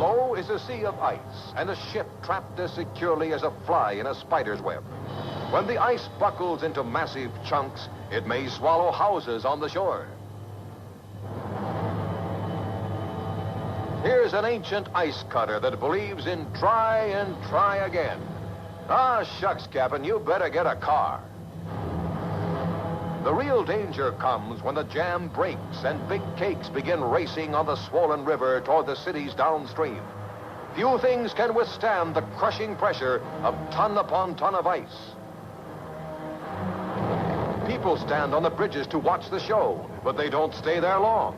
Below is a sea of ice and a ship trapped as securely as a fly in a spider's web. When the ice buckles into massive chunks, it may swallow houses on the shore. Here's an ancient ice cutter that believes in try and try again. Ah, shucks, Captain, you better get a car. The real danger comes when the jam breaks and big cakes begin racing on the swollen river toward the cities downstream. Few things can withstand the crushing pressure of ton upon ton of ice. People stand on the bridges to watch the show, but they don't stay there long.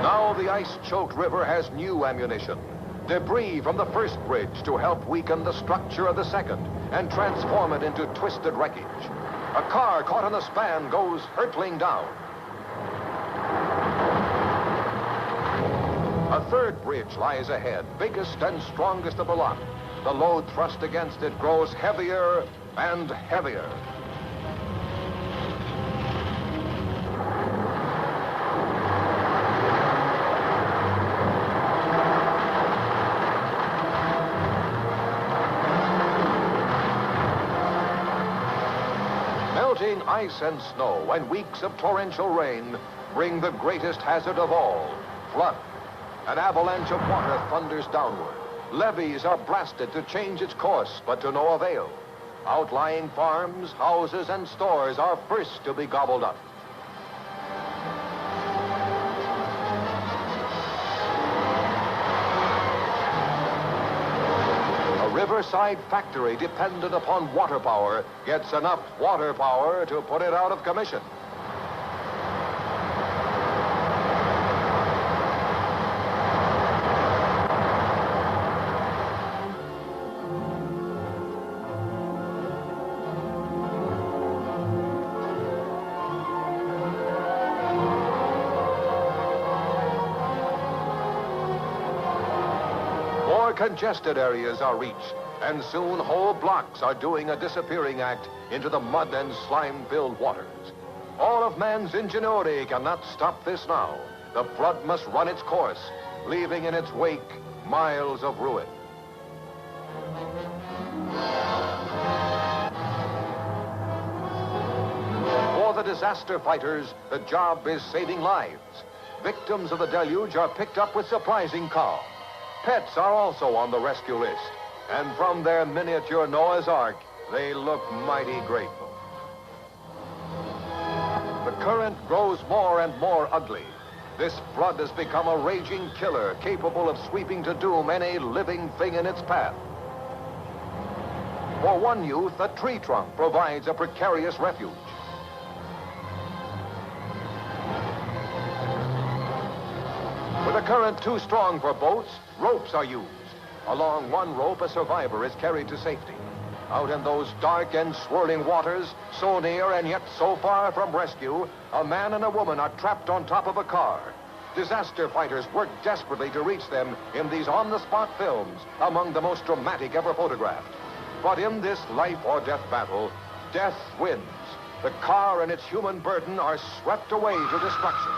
Now the ice-choked river has new ammunition. Debris from the first bridge to help weaken the structure of the second and transform it into twisted wreckage. A car caught in the span goes hurtling down. A third bridge lies ahead, biggest and strongest of the lot. The load thrust against it grows heavier and heavier. Melting ice and snow and weeks of torrential rain bring the greatest hazard of all, flood. An avalanche of water thunders downward. Levees are blasted to change its course, but to no avail. Outlying farms, houses, and stores are first to be gobbled up. A riverside factory dependent upon water power gets enough water power to put it out of commission. More congested areas are reached, and soon whole blocks are doing a disappearing act into the mud and slime-filled waters. All of man's ingenuity cannot stop this now. The flood must run its course, leaving in its wake miles of ruin. For the disaster fighters, the job is saving lives. Victims of the deluge are picked up with surprising calm. Pets are also on the rescue list, and from their miniature Noah's Ark, they look mighty grateful. The current grows more and more ugly. This flood has become a raging killer capable of sweeping to doom any living thing in its path. For one youth, a tree trunk provides a precarious refuge. With a current too strong for boats, ropes are used. Along one rope, a survivor is carried to safety. Out in those dark and swirling waters, so near and yet so far from rescue, a man and a woman are trapped on top of a car. Disaster fighters work desperately to reach them in these on-the-spot films, among the most dramatic ever photographed. But in this life-or-death battle, death wins. The car and its human burden are swept away to destruction.